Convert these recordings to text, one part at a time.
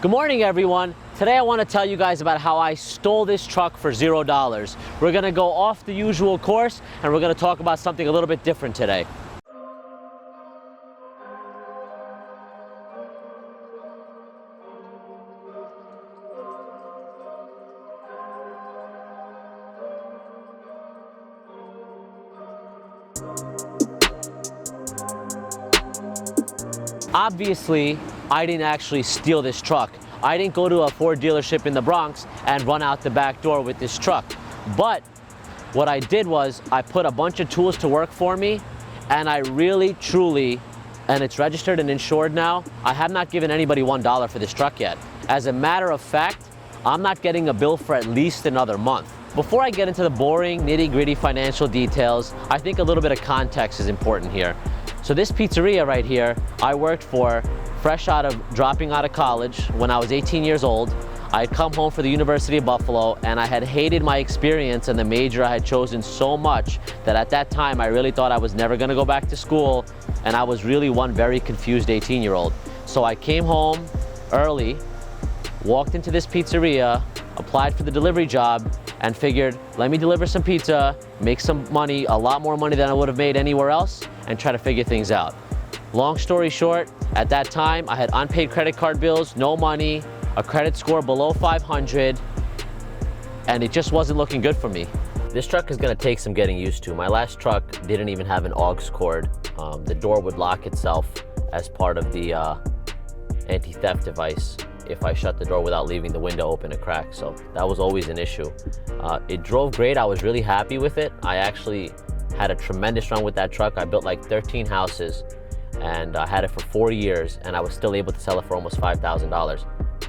Good morning, everyone. Today I want to tell you guys about how I stole this truck for $0. We're going to go off the usual course and we're going to talk about something a little bit different today. Obviously, I didn't actually steal this truck. I didn't go to a Ford dealership in the Bronx and run out the back door with this truck. But what I did was I put a bunch of tools to work for me, and I really, truly, and it's registered and insured now, I have not given anybody $1 for this truck yet. As a matter of fact, I'm not getting a bill for at least another month. Before I get into the boring, nitty-gritty financial details, I think a little bit of context is important here. So this pizzeria right here, I worked for fresh out of dropping out of college when I was 18 years old. I had come home for the University of Buffalo and I had hated my experience and the major I had chosen so much that at that time I really thought I was never gonna go back to school, and I was really one very confused 18-year-old. So I came home early, walked into this pizzeria, applied for the delivery job, and figured, let me deliver some pizza, make some money, a lot more money than I would have made anywhere else, and try to figure things out. Long story short, at that time, I had unpaid credit card bills, no money, a credit score below 500, and it just wasn't looking good for me. This truck is gonna take some getting used to. My last truck didn't even have an aux cord. The door would lock itself as part of the anti-theft device if I shut the door without leaving the window open a crack, so that was always an issue. It drove great, I was really happy with it. I actually had a tremendous run with that truck. I built like 13 houses and I had it for 4 years, and I was still able to sell it for almost $5,000.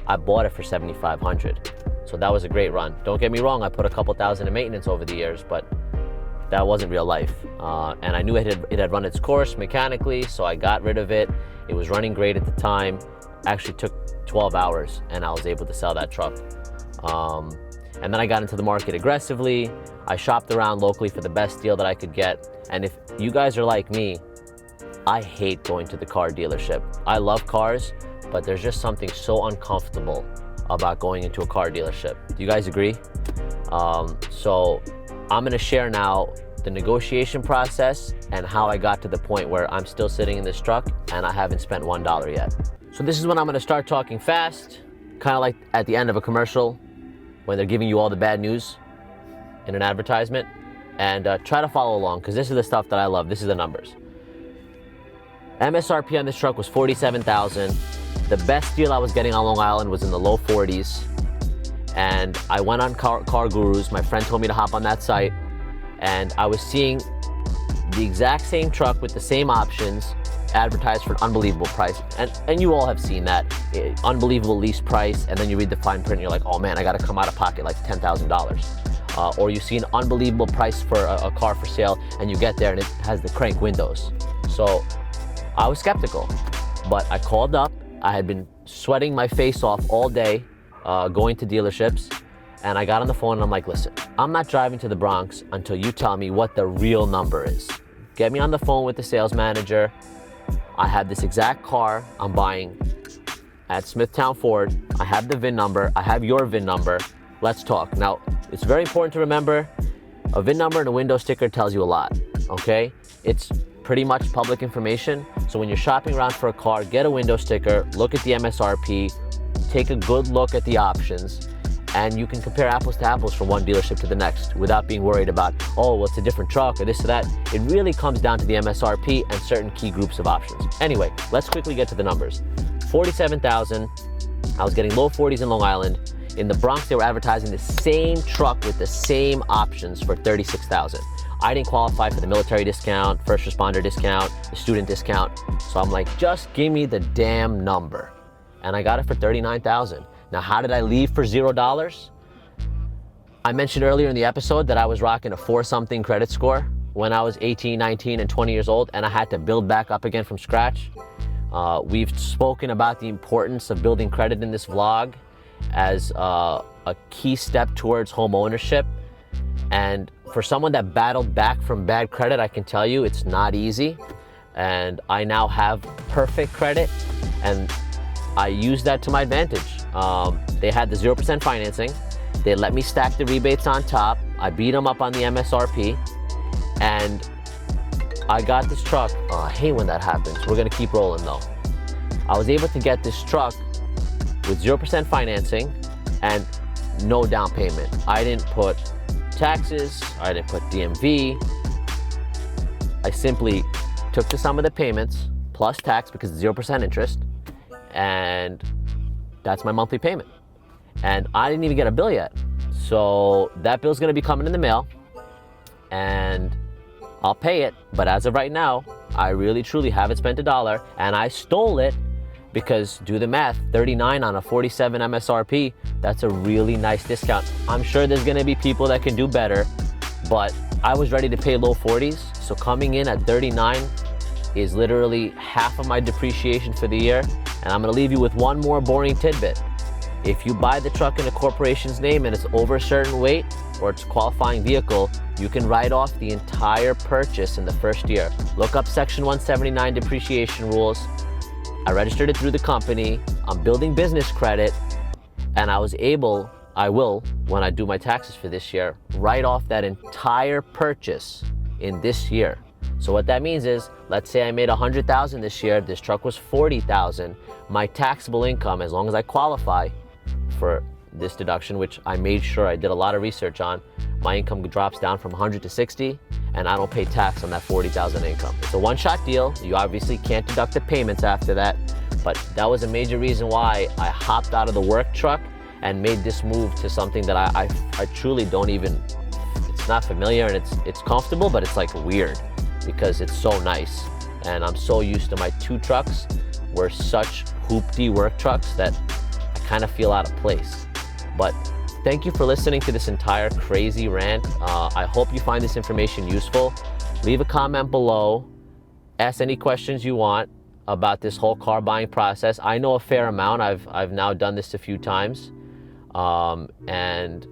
I bought it for $7,500, so that was a great run. Don't get me wrong, I put a couple thousand in maintenance over the years, but that wasn't real life. And I knew it had run its course mechanically, so I got rid of it. It was running great at the time. Actually took 12 hours and I was able to sell that truck. And then I got into the market aggressively. I shopped around locally for the best deal that I could get. And if you guys are like me, I hate going to the car dealership. I love cars, but there's just something so uncomfortable about going into a car dealership. Do you guys agree? So I'm gonna share now the negotiation process and how I got to the point where I'm still sitting in this truck and I haven't spent $1 yet. So this is when I'm gonna start talking fast, kind of like at the end of a commercial when they're giving you all the bad news in an advertisement, and try to follow along because this is the stuff that I love. This is the numbers. MSRP on this truck was $47,000. The best deal I was getting on Long Island was in the low 40s, and I went on Car Gurus. My friend told me to hop on that site, and I was seeing the exact same truck with the same options advertised for an unbelievable price, and you all have seen that unbelievable lease price, and then you read the fine print and you're like, oh man, I gotta come out of pocket like $10,000. Or you see an unbelievable price for a car for sale and you get there and it has the crank windows. So I was skeptical, but I called up. I had been sweating my face off all day going to dealerships, and I got on the phone and I'm like, listen, I'm not driving to the Bronx until you tell me what the real number is. Get me on the phone with the sales manager. I have this exact car I'm buying at Smithtown Ford. I have the VIN number. I have your VIN number. Let's talk. Now, it's very important to remember a VIN number and a window sticker tells you a lot, okay? It's pretty much public information. So when you're shopping around for a car, get a window sticker, look at the MSRP, take a good look at the options, and you can compare apples to apples from one dealership to the next without being worried about, oh, well, it's a different truck or this or that. It really comes down to the MSRP and certain key groups of options. Anyway, let's quickly get to the numbers. $47,000, I was getting low 40s in Long Island. In the Bronx, they were advertising the same truck with the same options for $36,000. I didn't qualify for the military discount, first responder discount, the student discount. So I'm like, just give me the damn number. And I got it for $39,000. Now, how did I leave for $0? I mentioned earlier in the episode that I was rocking a 4-something credit score when I was 18, 19, and 20 years old, and I had to build back up again from scratch. We've spoken about the importance of building credit in this vlog as a key step towards home ownership. And for someone that battled back from bad credit, I can tell you it's not easy. And I now have perfect credit. And I used that to my advantage. They had the 0% financing. They let me stack the rebates on top. I beat them up on the MSRP, and I got this truck. Oh, I hate when that happens. We're gonna keep rolling though. I was able to get this truck with 0% financing and no down payment. I didn't put taxes, I didn't put DMV. I simply took the sum of the payments plus tax because it's 0% interest, and that's my monthly payment. And I didn't even get a bill yet. So that bill's gonna be coming in the mail, and I'll pay it. But as of right now, I really truly haven't spent a dollar, and I stole it because, do the math, 39 on a 47 MSRP, that's a really nice discount. I'm sure there's gonna be people that can do better, but I was ready to pay low 40s. So coming in at 39 is literally half of my depreciation for the year. And I'm gonna leave you with one more boring tidbit. If you buy the truck in a corporation's name and it's over a certain weight, or it's a qualifying vehicle, you can write off the entire purchase in the first year. Look up Section 179 depreciation rules. I registered it through the company. I'm building business credit, and I will, when I do my taxes for this year, write off that entire purchase in this year. So what that means is, let's say I made $100,000 this year, this truck was $40,000, my taxable income, as long as I qualify for this deduction, which I made sure I did a lot of research on, my income drops down from 100 to 60, and I don't pay tax on that 40,000 income. It's a one-shot deal. You obviously can't deduct the payments after that, but that was a major reason why I hopped out of the work truck and made this move to something that I truly don't even, it's not familiar, and it's comfortable, but it's like weird because it's so nice. And I'm so used to my two trucks were such hoopty work trucks that I kind of feel out of place. But thank you for listening to this entire crazy rant. I hope you find this information useful. Leave a comment below. Ask any questions you want about this whole car buying process. I know a fair amount. I've now done this a few times. And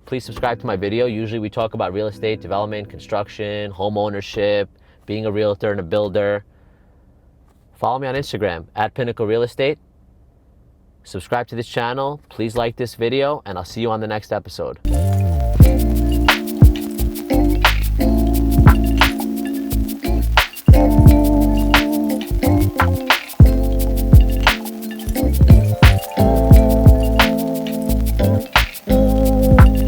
please subscribe to my video. Usually we talk about real estate, development, construction, home ownership, being a realtor and a builder. Follow me on Instagram @Pinnacle Real Estate. Subscribe to this channel. Please like this video, and I'll see you on the next episode.